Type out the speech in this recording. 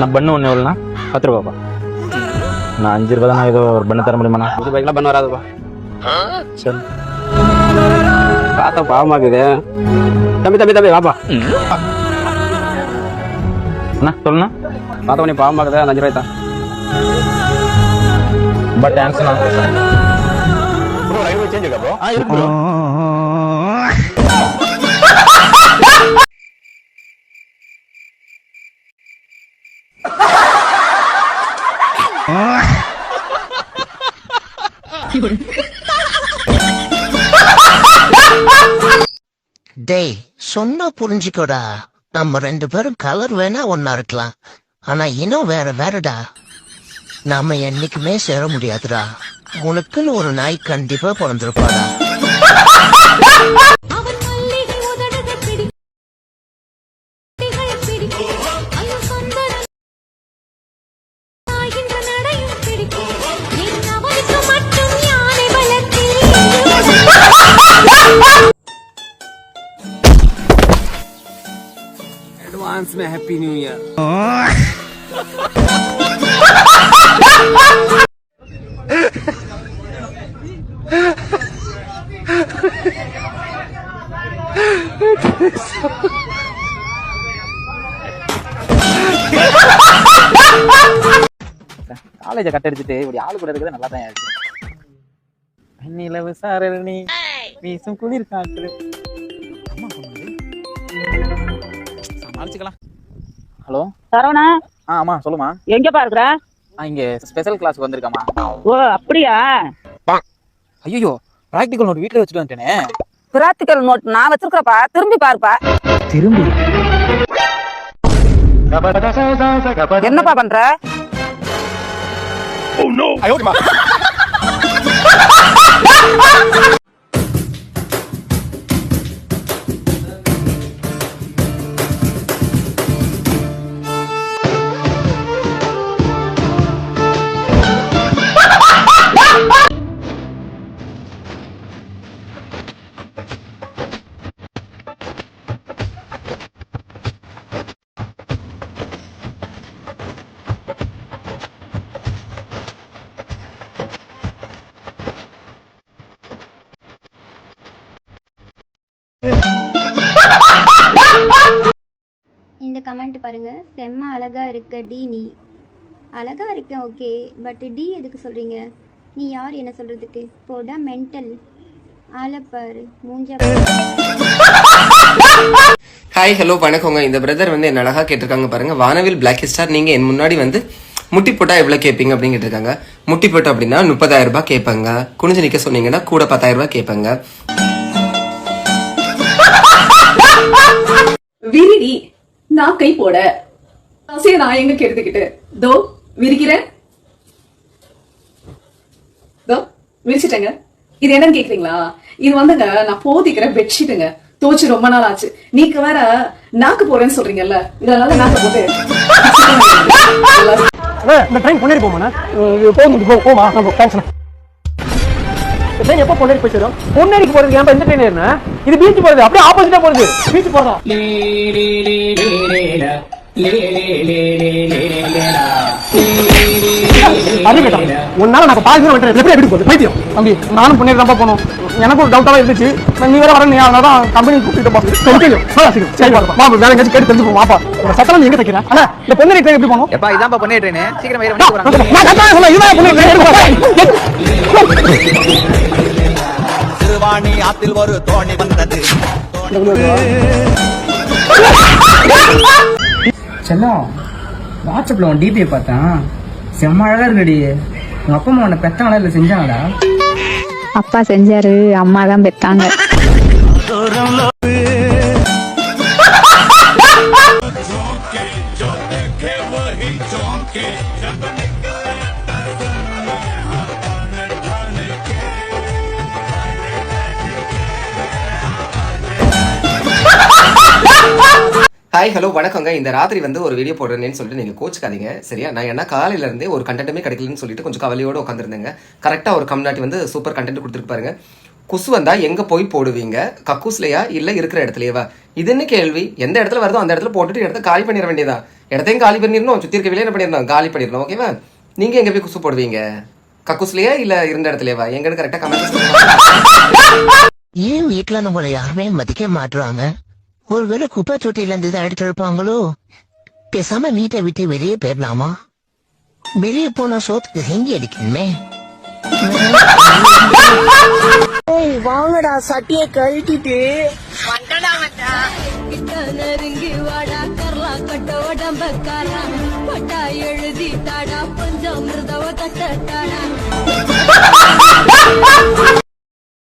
நான் பண்ணு ஒன்று எவ்வளோண்ணா? 10 ரூபாப்பா. நான் 5 ரூபா தான். ஏதோ ஒரு பண்ணு தர முடியுமாண்ணா? 5 ரூபாய்க்குலாம் பண்ண வராதுப்பா. சரி பார்த்தா பாவமாக்குது. தம்பி வாப்பா. அண்ணா சொல்லுண்ணா. பார்த்தா நீ பாவமாக்குது. அந்த 5 ரூபாய் தான். ரொம்ப தேங்க்ஸ்ண்ணா. ப்ரோ லைவ் சேஞ்ச் இருக்கா ப்ரோ? இருக்கு ப்ரோ. டேய் சொன்னா புரிஞ்சுக்கோடா. நம்ம 2 பேரும் கலர் வேணா ஒன்னா இருக்கலாம், ஆனா இன்னும் வேறடா. நாம என்னைக்குமே சேர முடியாதுடா. உனக்குன்னு ஒரு நாய் கண்டிப்பா பிறந்திருப்பாடா. एडवांस में हैप्पी न्यू ईयर. காலேஜை கட் அடிச்சுட்டு இப்படி ஆளு கூட இருக்கிறது நல்லா தான் இருக்கு. நிலவு சாரணி வீசும் குளிர் காற்று. அம்மா சொன்னது சமாளிச்சுக்கலாம். ஹலோ சரவணா, ஆமா சொல்லுமா. எங்கப்பா இருக்கிற? இங்க ஸ்பெஷல் கிளாஸ்க்கு வந்திருக்காமா. ஓ அப்படியா? ஐயோ பிராக்டிகல் நோட் வீட்டுல வச்சுட்டு வந்துட்டேனே. பிராக்டிகல் நோட் நான் வச்சிருக்கிறப்பா, திரும்பி பாருப்பா. திரும்பி என்னப்பா பண்ற? இந்த கமெண்ட் பாருங்க. செம்ம அழகா இருக்க டி. நீ அழகா இருக்க ஓகே, பட் டி எதுக்கு சொல்றீங்க? நீ யார் என்ன சொல்றதுக்கு? போடா மென்டல். ஆளப்பாரு மூஞ்ச. ஹாய் ஹலோ வணக்கங்க. இந்த பிரதர் வந்து என்ன அழகா கேட்டிருக்காங்க பாருங்க. வானவில் பிளாக் ஸ்டார், நீங்க என் முன்னாடி வந்து முட்டி போட்டா எவ்வளவு கேட்பீங்க அப்படின்னு கேட்டிருக்காங்க. முட்டி போட்டோம் அப்படின்னா 30,000 ரூபாய் கேட்பாங்க. குனிஞ்சு நிக்க சொன்னீங்கன்னா கூட 10,000 ரூபாய் கேட்பாங்க. விரிடி நான் கை போட ஆசைய நான் எங்க கெடுத்துக்கிட்டு தோ விரிக்கிறேன். தோ விரிச்சிட்டேங்க. இது என்னன்னு கேக்குறீங்களா? இது வந்துங்க நான் போதிக்கிற பெட்ஷீட்டுங்க. தோச்சு ரொம்ப நாள் ஆச்சு. நீங்க வேற நாக்கு போறேன்னு சொல்றீங்கல்ல, இதனால நாக்கு போட்டு இந்த ட்ரெயின் பொன்னேரி போமா? போமா. தேங்க்ஸ். ட்ரெயின் எப்போ பொன்னேரி போய் சேரும்? பொன்னேரிக்கு போறது ஏன் இந்த ட்ரெயின் ஏறினா? இது பீச் போறது, அப்படியே ஆப்போசிட்டா போறது. பீச் போறதா? அது கேட்டா உன்னால நான் பாதி தூரம் எப்படி எப்படி போகுது பைத்தியம் தம்பி. நானும் பொன்னேரி தான் போகணும். எனக்கு ஒரு டவுட்டாக இருந்துச்சு. நீ வேற வர, நீ அதான் கம்பெனி கூப்பிட்டு சரி வா, வேற எங்கேயாச்சும் கேட்டு தெரிஞ்சுப்போம். வாப்பா சத்தம் நீ எங்க தைக்கிறேன்? ஆனா இந்த பொன்னேரி ட்ரெயின் எப்படி போகணும்? எப்பா இதான்ப்பா பொன்னேரி ட்ரெயின். சீக்கிரம் திருவாணி ஆத்தில் ஒரு தோணி வந்தது. செல்லம், வாட்ஸ்அப்ல உன் டிபியை பார்த்தேன். செம்ம அழகா இருக்குடி. உங்க அப்பா அம்மா உன்னை பெத்தாங்களா இல்ல செஞ்சாங்களா? அப்பா செஞ்சாரு, அம்மா தான் பெத்தாங்க. ஹாய் ஹலோ வணக்கங்க. இந்த ராத்திரி வந்து ஒரு வீடியோ போடுறேன்னு சொல்லிட்டு நீங்கள் கோச்சுக்காதீங்க சரியா? நான் என்ன காலையில இருந்தே ஒரு கண்டென்ட்டுமே கிடைக்கலன்னு சொல்லிட்டு கொஞ்சம் கவலையோடு உட்காந்துருந்தேங்க. கரெக்டாக ஒரு கம்யூனிட்டி வந்து சூப்பர் கண்டென்ட் கொடுத்துருக்கு பாருங்க. குசு வந்தா எங்க போய் போடுவீங்க? கக்கூஸ்லையா இல்ல இருக்கிற இடத்துலயேவா? இது என்ன கேள்வி? எந்த இடத்துல வருதோ அந்த இடத்துல போட்டுட்டு இடத்த காலி பண்ணிட வேண்டியதான். இடத்தையும் காலி பண்ணிடணும், சுத்தி இருக்க வெளியே என்ன பண்ணிடணும், காலி பண்ணிடணும். ஓகேவா? நீங்க எங்க போய் குசு போடுவீங்க? கக்கூஸ்லையா இல்ல இருந்த இடத்துலயேவா? எங்கன்னு கரெக்டா கமெண்ட் பண்ணுங்க. ஏன் வீட்டுல நம்மள யாருமே மதிக்க மாட்டுறாங்க? ஒருவேளை குப்பை தொட்டில இருந்து தான் எடுத்து இருப்பாங்களோ? பேசாம வீட்டை விட்டு வெளியே போயிடலாமா? வெளியே போன சோத்துக்கு ஹிந்தி அடிக்கணுமே. வாங்கடா சட்டிய கழட்டிட்டு நெருங்கி வாடா கரலா கட்ட உடம்பக்காரா பட்டா எழுதி தாடா பஞ்சாமிர்தவ கட்ட தாடா